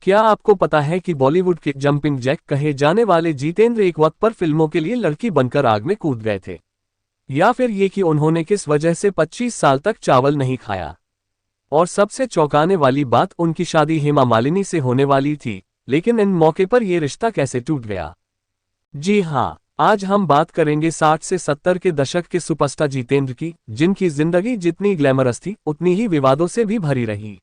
क्या आपको पता है कि बॉलीवुड के जंपिंग जैक कहे जाने वाले जितेंद्र एक वक्त पर फिल्मों के लिए लड़की बनकर आग में कूद गए थे? या फिर ये कि उन्होंने किस वजह से 25 साल तक चावल नहीं खाया? और सबसे चौंकाने वाली बात, उनकी शादी हेमा मालिनी से होने वाली थी, लेकिन इन मौके पर यह रिश्ता कैसे टूट गया? जी हाँ, आज हम बात करेंगे 60 से 70 के दशक के सुपरस्टार जितेंद्र की, जिनकी जिंदगी जितनी ग्लैमरस थी उतनी ही विवादों से भी भरी रही।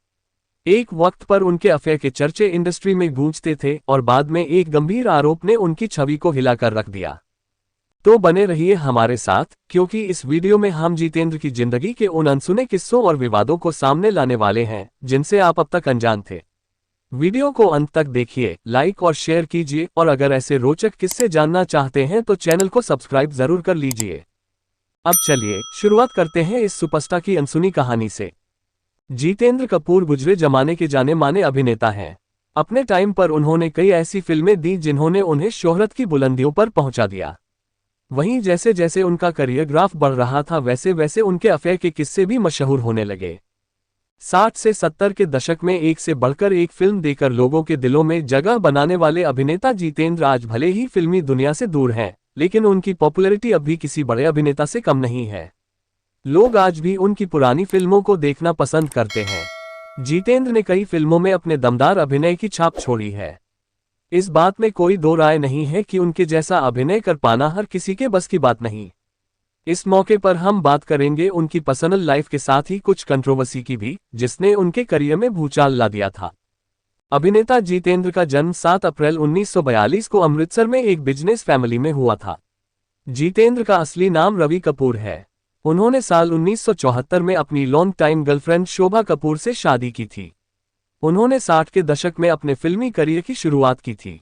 एक वक्त पर उनके अफेयर के चर्चे इंडस्ट्री में गूंजते थे और बाद में एक गंभीर आरोप ने उनकी छवि को हिलाकर रख दिया। तो बने रहिए हमारे साथ, क्योंकि इस वीडियो में हम जितेंद्र की जिंदगी के उन अनसुने किस्सों और विवादों को सामने लाने वाले हैं जिनसे आप अब तक अनजान थे। वीडियो को अंत तक देखिए, लाइक और शेयर कीजिए, और अगर ऐसे रोचक किस्से जानना चाहते हैं तो चैनल को सब्सक्राइब जरूर कर लीजिए। अब चलिए शुरुआत करते हैं इस सुपरस्टार की अनसुनी कहानी से। जितेंद्र कपूर गुजरे जमाने के जाने माने अभिनेता हैं। अपने टाइम पर उन्होंने कई ऐसी फिल्में दी जिन्होंने उन्हें शोहरत की बुलंदियों पर पहुंचा दिया। वहीं जैसे जैसे उनका करियर ग्राफ बढ़ रहा था, वैसे वैसे उनके अफेयर के किस्से भी मशहूर होने लगे। 60 से 70 के दशक में एक से बढ़कर एक फिल्म देकर लोगों के दिलों में जगह बनाने वाले अभिनेता जितेंद्र आज भले ही फिल्मी दुनिया से दूर हैं, लेकिन उनकी पॉपुलैरिटी अब भी किसी बड़े अभिनेता से कम नहीं है। लोग आज भी उनकी पुरानी फिल्मों को देखना पसंद करते हैं। जितेंद्र ने कई फिल्मों में अपने दमदार अभिनय की छाप छोड़ी है। इस बात में कोई दो राय नहीं है कि उनके जैसा अभिनय कर पाना हर किसी के बस की बात नहीं। इस मौके पर हम बात करेंगे उनकी पर्सनल लाइफ के साथ ही कुछ कंट्रोवर्सी की भी, जिसने उनके करियर में भूचाल ला दिया था। अभिनेता जितेंद्र का जन्म 7 अप्रैल 1942 को अमृतसर में एक बिजनेस फैमिली में हुआ था। जितेंद्र का असली नाम रवि कपूर है। उन्होंने साल 1974 में अपनी लॉन्ग टाइम गर्लफ्रेंड शोभा कपूर से शादी की थी। उन्होंने 60 के दशक में अपने फिल्मी करियर की शुरुआत की थी।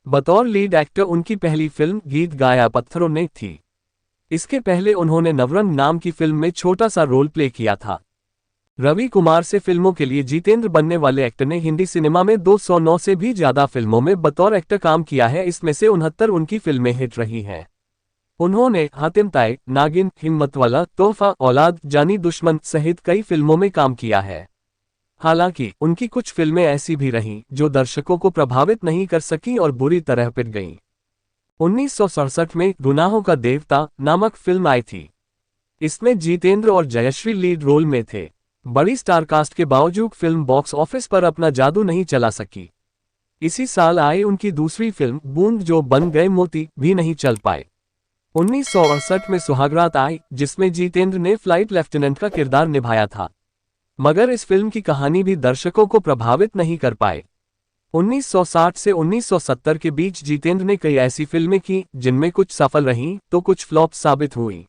बतौर लीड एक्टर उनकी पहली फिल्म गीत गाया पत्थरों ने थी। इसके पहले उन्होंने नवरंग नाम की फिल्म में छोटा सा रोल प्ले किया था। रवि कुमार से फिल्मों के लिए जितेंद्र बनने वाले एक्टर ने हिंदी सिनेमा में 209 से भी ज्यादा फिल्मों में बतौर एक्टर काम किया है। इसमें से 69 उनकी फिल्में हिट रही हैं। उन्होंने हातिम ताई, नागिन, हिम्मतवाला, तोहफा, औलाद, जानी दुश्मन सहित कई फिल्मों में काम किया है। हालांकि उनकी कुछ फिल्में ऐसी भी रहीं जो दर्शकों को प्रभावित नहीं कर सकीं और बुरी तरह पिट गईं। 1967 में गुनाहों का देवता नामक फिल्म आई थी। इसमें जितेंद्र और जयश्री लीड रोल में थे। बड़ी स्टारकास्ट के बावजूद फिल्म बॉक्स ऑफिस पर अपना जादू नहीं चला सकी। इसी साल आई उनकी दूसरी फिल्म बूंद जो बन गए मोती भी नहीं चल पाए। 1968 में सुहागरात आई, जिसमें जितेंद्र ने फ्लाइट लेफ्टिनेंट का किरदार निभाया था, मगर इस फिल्म की कहानी भी दर्शकों को प्रभावित नहीं कर पाए। 1960 से 1970 के बीच जितेंद्र ने कई ऐसी फिल्में की जिनमें कुछ सफल रहीं तो कुछ फ्लॉप साबित हुई।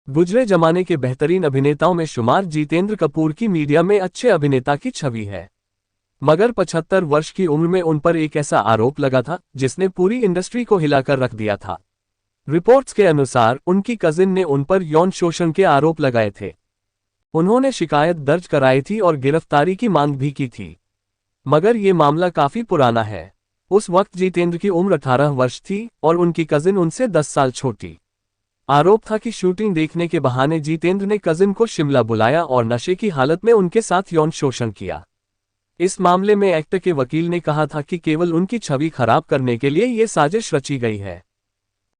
गुजरे जमाने के बेहतरीन अभिनेताओं में शुमार जितेंद्र कपूर की मीडिया में अच्छे अभिनेता की छवि है, मगर 75 वर्ष की उम्र में उन पर एक ऐसा आरोप लगा था जिसने पूरी इंडस्ट्री को हिलाकर रख दिया था। रिपोर्ट्स के अनुसार उनकी कजिन ने उन पर यौन शोषण के आरोप लगाए थे। उन्होंने शिकायत दर्ज कराई थी और गिरफ्तारी की मांग भी की थी, मगर ये मामला काफी पुराना है। उस वक्त जितेंद्र की उम्र 18 वर्ष थी और उनकी कजिन उनसे 10 साल छोटी। आरोप था कि शूटिंग देखने के बहाने जितेंद्र ने कजिन को शिमला बुलाया और नशे की हालत में उनके साथ यौन शोषण किया। इस मामले में एक्टर के वकील ने कहा था कि केवल उनकी छवि खराब करने के लिए ये साजिश रची गई है।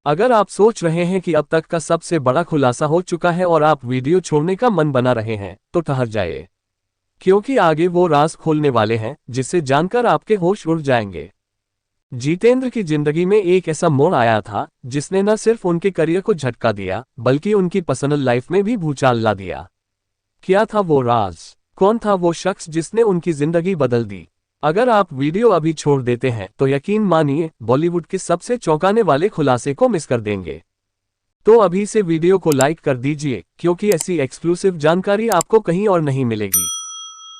अगर आप सोच रहे हैं कि अब तक का सबसे बड़ा खुलासा हो चुका है और आप वीडियो छोड़ने का मन बना रहे हैं, तो ठहर जाइए, क्योंकि आगे वो राज खोलने वाले हैं जिसे जानकर आपके होश उड़ जाएंगे। जितेंद्र की जिंदगी में एक ऐसा मोड़ आया था जिसने न सिर्फ उनके करियर को झटका दिया, बल्कि उनकी पर्सनल लाइफ में भी भूचाल ला दिया। क्या था वो राज? कौन था वो शख्स जिसने उनकी जिंदगी बदल दी? अगर आप वीडियो अभी छोड़ देते हैं तो यकीन मानिए बॉलीवुड के सबसे चौंकाने वाले खुलासे को मिस कर देंगे। तो अभी से वीडियो को लाइक कर दीजिए, क्योंकि ऐसी एक्सक्लूसिव जानकारी आपको कहीं और नहीं मिलेगी।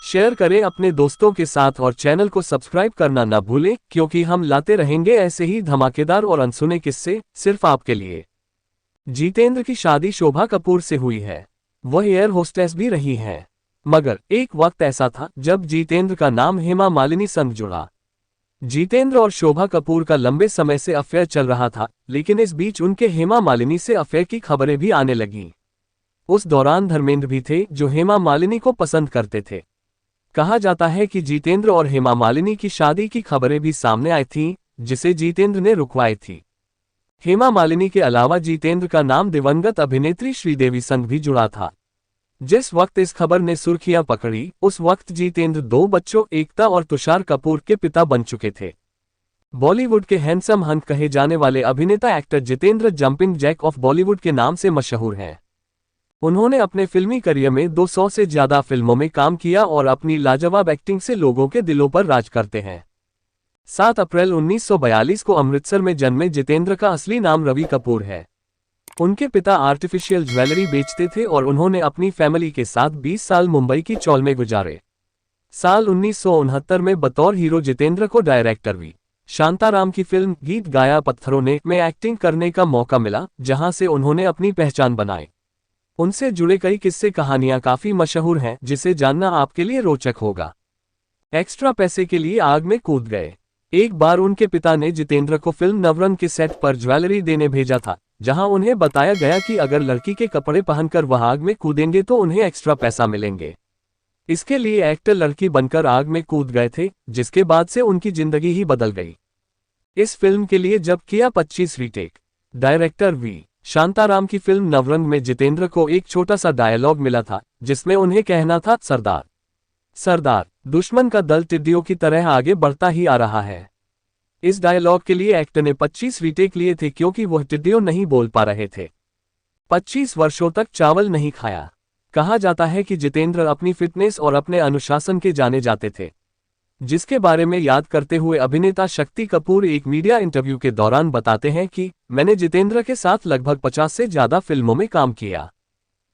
शेयर करें अपने दोस्तों के साथ और चैनल को सब्सक्राइब करना न भूलें, क्योंकि हम लाते रहेंगे ऐसे ही धमाकेदार और अनसुने किस्से सिर्फ आपके लिए। जितेंद्र की शादी शोभा कपूर से हुई है। वह एयर होस्टेस भी रही हैं। मगर एक वक्त ऐसा था जब जितेंद्र का नाम हेमा मालिनी संग जुड़ा। जितेंद्र और शोभा कपूर का लंबे समय से अफेयर चल रहा था, लेकिन इस बीच उनके हेमा मालिनी से अफेयर की खबरें भी आने लगीं। उस दौरान धर्मेंद्र भी थे जो हेमा मालिनी को पसंद करते थे। कहा जाता है कि जितेंद्र और हेमा मालिनी की शादी की खबरें भी सामने आई थीं, जिसे जितेंद्र ने रुकवाई थी। हेमा मालिनी के अलावा जितेंद्र का नाम दिवंगत अभिनेत्री श्रीदेवी संग भी जुड़ा था। जिस वक्त इस खबर ने सुर्खियां पकड़ी, उस वक्त जितेंद्र 2 बच्चों एकता और तुषार कपूर के पिता बन चुके थे। बॉलीवुड के हैंडसम हंक कहे जाने वाले अभिनेता actor Jitendra jumping jack of Bollywood के नाम से मशहूर हैं। उन्होंने अपने फिल्मी करियर में 200 से ज्यादा फिल्मों में काम किया और अपनी लाजवाब एक्टिंग से लोगों के दिलों पर राज करते हैं। 7 अप्रैल 1942 को अमृतसर में जन्मे जितेंद्र का असली नाम रवि कपूर है। उनके पिता आर्टिफिशियल ज्वेलरी बेचते थे और उन्होंने अपनी फैमिली के साथ 20 साल मुंबई की चौल में गुजारे। साल 1969 में बतौर हीरो जितेंद्र को डायरेक्टर वी शांताराम की फिल्म गीत गाया पत्थरों ने में एक्टिंग करने का मौका मिला, जहां से उन्होंने अपनी पहचान बनाई। उनसे जुड़े कई किस्से कहानियां काफी मशहूर हैं, जिसे जानना आपके लिए रोचक होगा। एक्स्ट्रा पैसे के लिए आग में कूद गए। एक बार उनके पिता ने जितेंद्र को फिल्म नवरंग के सेट पर ज्वेलरी देने भेजा था, जहां उन्हें बताया गया कि अगर लड़की के कपड़े पहनकर वह आग में कूदेंगे तो उन्हें एक्स्ट्रा पैसा मिलेंगे। इसके लिए एक्टर लड़की बनकर आग में कूद गए थे, जिसके बाद से उनकी जिंदगी ही बदल गई। इस फिल्म के लिए जब किया 25 रीटेक। डायरेक्टर वी शांताराम की फिल्म नवरंग में जितेंद्र को एक छोटा सा डायलॉग मिला था, जिसमें उन्हें कहना था, सरदार सरदार, दुश्मन का दल टिड्डियों की तरह आगे बढ़ता ही आ रहा है। इस डायलॉग के लिए एक्टर ने 25 रीटेक लिए थे, क्योंकि वह टिड्डियों नहीं बोल पा रहे थे। 25 वर्षों तक चावल नहीं खाया। कहा जाता है कि जितेंद्र अपनी फिटनेस और अपने अनुशासन के जाने जाते थे, जिसके बारे में याद करते हुए अभिनेता शक्ति कपूर एक मीडिया इंटरव्यू के दौरान बताते हैं कि मैंने जितेंद्र के साथ लगभग 50 से ज्यादा फिल्मों में काम किया।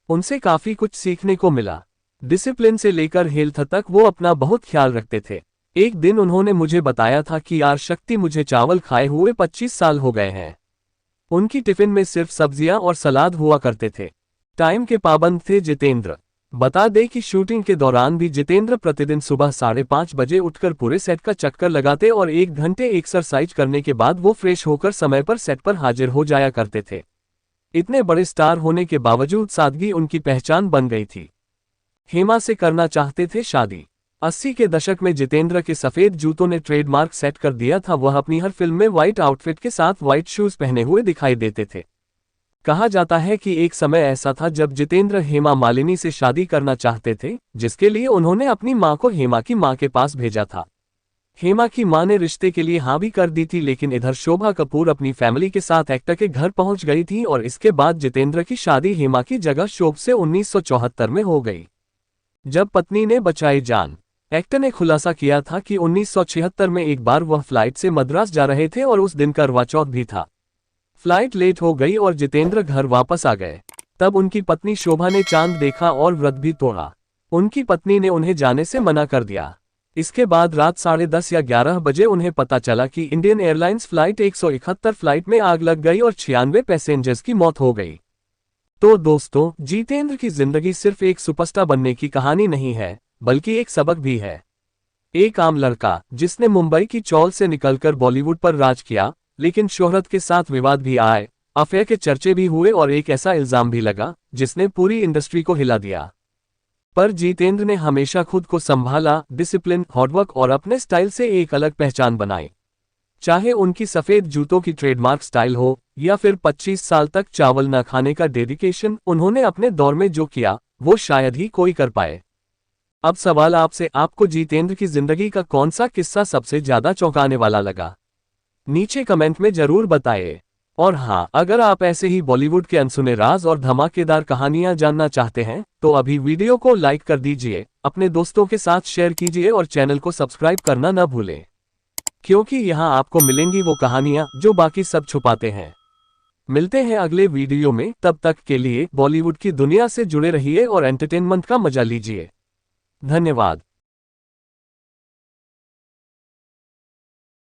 उनसे काफी कुछ सीखने को मिला। डिसिप्लिन से लेकर हेल्थ तक वो अपना बहुत ख्याल रखते थे। एक दिन उन्होंने मुझे बताया था कि यार शक्ति, मुझे चावल खाए हुए 25 साल हो गए हैं। उनकी टिफिन में सिर्फ सब्जियां और सलाद हुआ करते थे। टाइम के पाबंद थे जितेंद्र। बता दें कि शूटिंग के दौरान भी जितेंद्र प्रतिदिन सुबह 5:30 बजे उठकर पूरे सेट का चक्कर लगाते और 1 घंटे एक्सरसाइज करने के बाद वो फ्रेश होकर समय पर सेट पर हाजिर हो जाया करते थे। इतने बड़े स्टार होने के बावजूद सादगी उनकी पहचान बन गई थी। हेमा से करना चाहते थे शादी। 80 के दशक में जितेंद्र के सफेद जूतों ने ट्रेडमार्क सेट कर दिया था। वह अपनी हर फिल्म में व्हाइट आउटफिट के साथ व्हाइट शूज पहने हुए दिखाई देते थे। कहा जाता है कि एक समय ऐसा था जब जितेंद्र हेमा मालिनी से शादी करना चाहते थे, जिसके लिए उन्होंने अपनी मां को हेमा की मां के पास भेजा था। हेमा की मां ने रिश्ते के लिए हाँ भी कर दी थी, लेकिन इधर शोभा कपूर अपनी फैमिली के साथ एक्टर के घर पहुंच गई थी और इसके बाद जितेंद्र की शादी हेमा की जगह शोभ से 1974 में हो गई, जब पत्नी ने बचाई जान। एक्टर ने खुलासा किया था कि 1976 में एक बार वह फ्लाइट से मद्रास जा रहे थे और उस दिन करवा चौथ भी था। फ्लाइट लेट हो गई और जितेंद्र घर वापस आ गए। तब उनकी पत्नी शोभा ने चांद देखा और व्रत भी तोड़ा। उनकी पत्नी ने उन्हें जाने से मना कर दिया। इसके बाद रात 10:30 या 11 बजे उन्हें पता चला कि इंडियन एयरलाइंस फ्लाइट 171 फ्लाइट में आग लग गई और 96 पैसेंजर्स की मौत हो गई। तो दोस्तों, जितेंद्र की जिंदगी सिर्फ एक सुपरस्टार बनने की कहानी नहीं है, बल्कि एक सबक भी है। एक आम लड़का जिसने मुंबई की चौल से निकलकर बॉलीवुड पर राज किया, लेकिन शोहरत के साथ विवाद भी आए, अफेयर के चर्चे भी हुए और एक ऐसा इल्जाम भी लगा जिसने पूरी इंडस्ट्री को हिला दिया। पर जितेंद्र ने हमेशा खुद को संभाला, डिसिप्लिन, हार्डवर्क और अपने स्टाइल से एक अलग पहचान बनाई। चाहे उनकी सफेद जूतों की ट्रेडमार्क स्टाइल हो या फिर 25 साल तक चावल न खाने का डेडिकेशन, उन्होंने अपने दौर में जो किया वो शायद ही कोई कर पाए। अब सवाल आपसे, आपको जितेंद्र की जिंदगी का कौन सा किस्सा सबसे ज्यादा चौंकाने वाला लगा? नीचे कमेंट में जरूर बताइए। और हाँ, अगर आप ऐसे ही बॉलीवुड के अनसुने राज और धमाकेदार कहानियां जानना चाहते हैं तो अभी वीडियो को लाइक कर दीजिए, अपने दोस्तों के साथ शेयर कीजिए और चैनल को सब्सक्राइब करना न भूलें, क्योंकि यहाँ आपको मिलेंगी वो कहानियां जो बाकी सब छुपाते हैं। मिलते हैं अगले वीडियो में, तब तक के लिए बॉलीवुड की दुनिया से जुड़े रहिए और एंटरटेनमेंट का मजा लीजिए। धन्यवाद।